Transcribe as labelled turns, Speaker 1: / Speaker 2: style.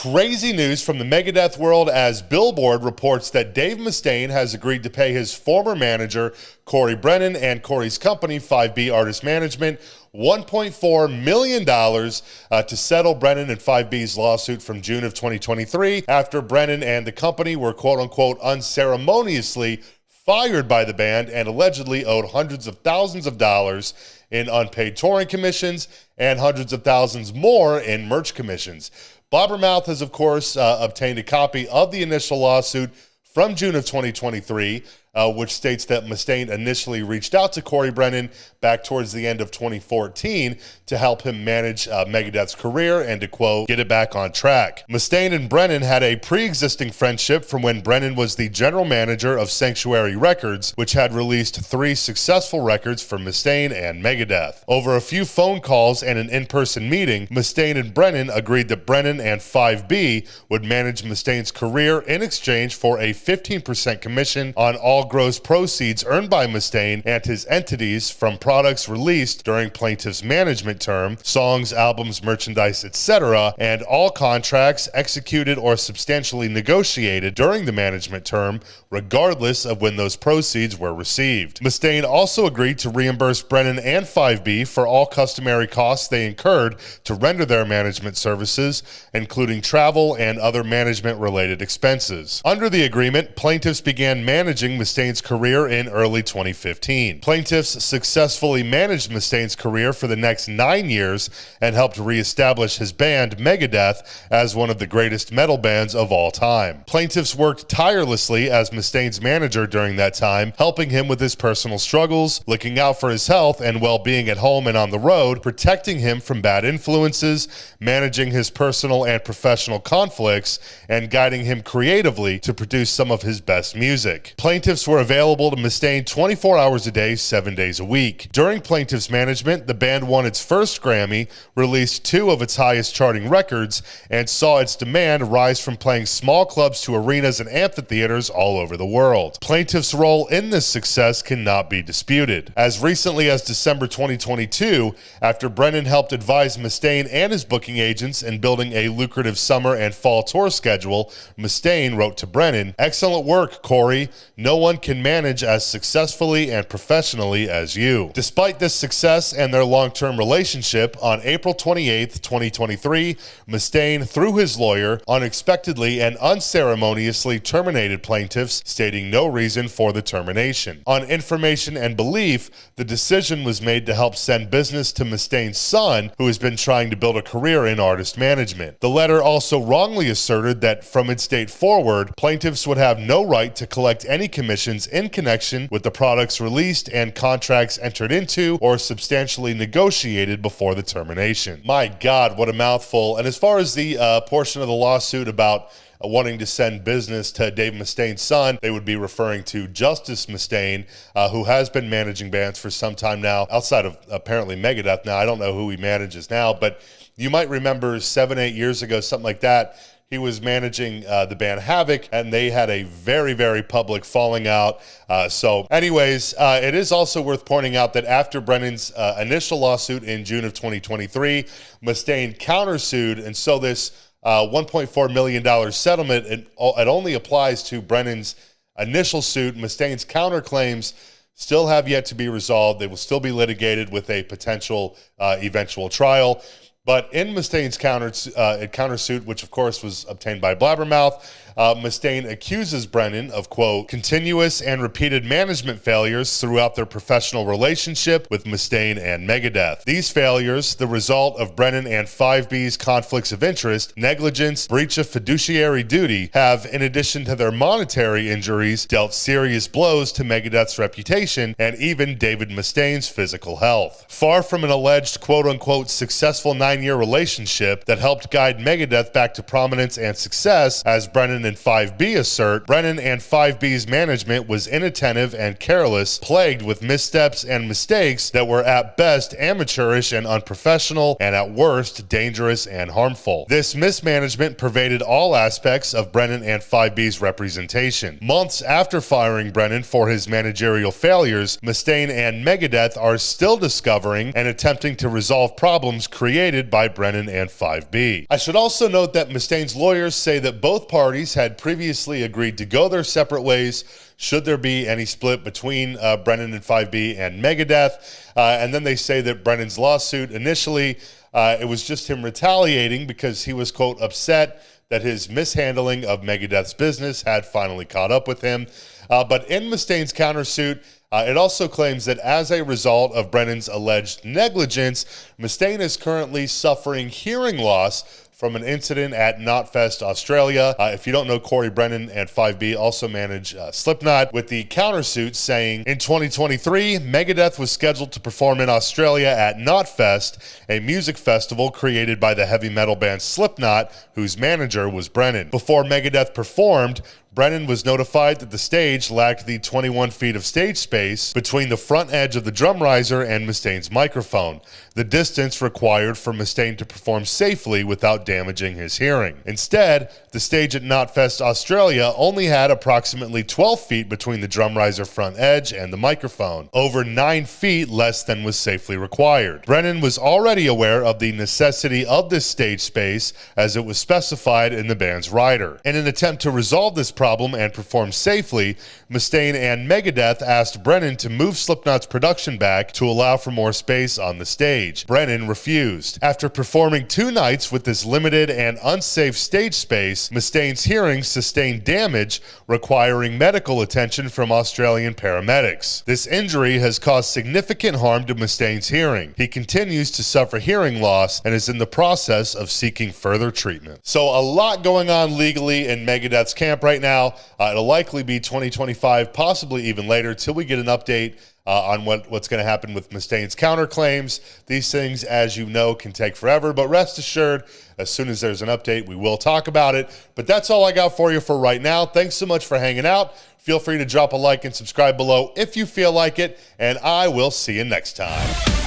Speaker 1: Crazy news from the Megadeth world as Billboard reports that Dave Mustaine has agreed to pay his former manager, Cory Brennan, and Cory's company, 5B Artist Management, $1.4 million to settle Brennan and 5B's lawsuit from June of 2023 after Brennan and the company were quote-unquote unceremoniously fired by the band and allegedly owed hundreds of thousands of dollars in unpaid touring commissions and hundreds of thousands more in merch commissions. Blabbermouth has, of course, obtained a copy of the initial lawsuit from June of 2023, which states that Mustaine initially reached out to Cory Brennan back towards the end of 2014 to help him manage Megadeth's career and to, quote, get it back on track. Mustaine and Brennan had a pre-existing friendship from when Brennan was the general manager of Sanctuary Records, which had released 3 successful records for Mustaine and Megadeth. Over a few phone calls and an in-person meeting, Mustaine and Brennan agreed that Brennan and 5B would manage Mustaine's career in exchange for a 15% commission on all gross proceeds earned by Mustaine and his entities from products released during plaintiff's management term, songs, albums, merchandise, etc., and all contracts executed or substantially negotiated during the management term, regardless of when those proceeds were received. Mustaine also agreed to reimburse Brennan and 5B for all customary costs they incurred to render their management services, including travel and other management-related expenses. Under the agreement, plaintiffs began managing Mustaine's career in early 2015. Plaintiffs successfully managed Mustaine's career for the next 9 years and helped reestablish his band, Megadeth, as one of the greatest metal bands of all time. Plaintiffs worked tirelessly as Mustaine's manager during that time, helping him with his personal struggles, looking out for his health and well-being at home and on the road, protecting him from bad influences, managing his personal and professional conflicts, and guiding him creatively to produce some of his best music. Plaintiffs were available to Mustaine 24 hours a day, 7 days a week. During Plaintiff's management, the band won its first Grammy, released 2 of its highest charting records, and saw its demand rise from playing small clubs to arenas and amphitheaters all over the world. Plaintiff's role in this success cannot be disputed. As recently as December 2022, after Brennan helped advise Mustaine and his booking agents in building a lucrative summer and fall tour schedule, Mustaine wrote to Brennan, "Excellent work, Cory. No one can manage as successfully and professionally as you." Despite this success and their long-term relationship, on April 28, 2023, Mustaine, through his lawyer, unexpectedly and unceremoniously terminated plaintiffs, stating no reason for the termination. On information and belief, the decision was made to help send business to Mustaine's son, who has been trying to build a career in artist management. The letter also wrongly asserted that from its date forward, plaintiffs would have no right to collect any commissions in connection with the products released and contracts entered into or substantially negotiated before the termination. My God, what a mouthful. And as far as the portion of the lawsuit about wanting to send business to Dave Mustaine's son, they would be referring to Justice Mustaine, who has been managing bands for some time now, outside of apparently Megadeth. Now, I don't know who he manages now, but you might remember 7-8 years ago, something like that, he was managing the band Havoc, and they had a very, very public falling out. So anyways, it is also worth pointing out that after Brennan's initial lawsuit in June of 2023, Mustaine countersued, and so this $1.4 million settlement, it only applies to Brennan's initial suit. Mustaine's counterclaims still have yet to be resolved. They will still be litigated with a potential eventual trial. But in Mustaine's countersuit, which of course was obtained by Blabbermouth, Mustaine accuses Brennan of, quote, continuous and repeated management failures throughout their professional relationship with Mustaine and Megadeth. These failures, the result of Brennan and 5B's conflicts of interest, negligence, breach of fiduciary duty, have, in addition to their monetary injuries, dealt serious blows to Megadeth's reputation and even David Mustaine's physical health. Far from an alleged, quote-unquote, successful 9-year relationship that helped guide Megadeth back to prominence and success, as Brennan Brennan and 5B assert, Brennan and 5B's management was inattentive and careless, plagued with missteps and mistakes that were at best amateurish and unprofessional, and at worst dangerous and harmful. This mismanagement pervaded all aspects of Brennan and 5B's representation. Months after firing Brennan for his managerial failures, Mustaine and Megadeth are still discovering and attempting to resolve problems created by Brennan and 5B. I should also note that Mustaine's lawyers say that both parties had previously agreed to go their separate ways should there be any split between Brennan and 5B and Megadeth. And then they say that Brennan's lawsuit initially, it was just him retaliating because he was, quote, upset that his mishandling of Megadeth's business had finally caught up with him. But in Mustaine's countersuit, it also claims that as a result of Brennan's alleged negligence, Mustaine is currently suffering hearing loss from an incident at Knotfest, Australia. If you don't know, Cory Brennan and 5B also manage Slipknot, with the countersuit saying, in 2023, Megadeth was scheduled to perform in Australia at Knotfest, a music festival created by the heavy metal band Slipknot, whose manager was Brennan. Before Megadeth performed, Brennan was notified that the stage lacked the 21 feet of stage space between the front edge of the drum riser and Mustaine's microphone, the distance required for Mustaine to perform safely without damaging his hearing. Instead, the stage at Knotfest Australia only had approximately 12 feet between the drum riser front edge and the microphone, over 9 feet less than was safely required. Brennan was already aware of the necessity of this stage space as it was specified in the band's rider. In an attempt to resolve this problem and perform safely, Mustaine and Megadeth asked Brennan to move Slipknot's production back to allow for more space on the stage. Brennan refused. After performing 2 nights with this limited and unsafe stage space, Mustaine's hearing sustained damage, requiring medical attention from Australian paramedics. This injury has caused significant harm to Mustaine's hearing. He continues to suffer hearing loss and is in the process of seeking further treatment. So a lot going on legally in Megadeth's camp right now. It'll likely be 2025, possibly even later, till we get an update on what's going to happen with Mustaine's counterclaims. These things, as you know, can take forever, but rest assured, as soon as there's an update, we will talk about it. But that's all I got for you for right now. Thanks so much for hanging out. Feel free to drop a like and subscribe below if you feel like it, and I will see you next time.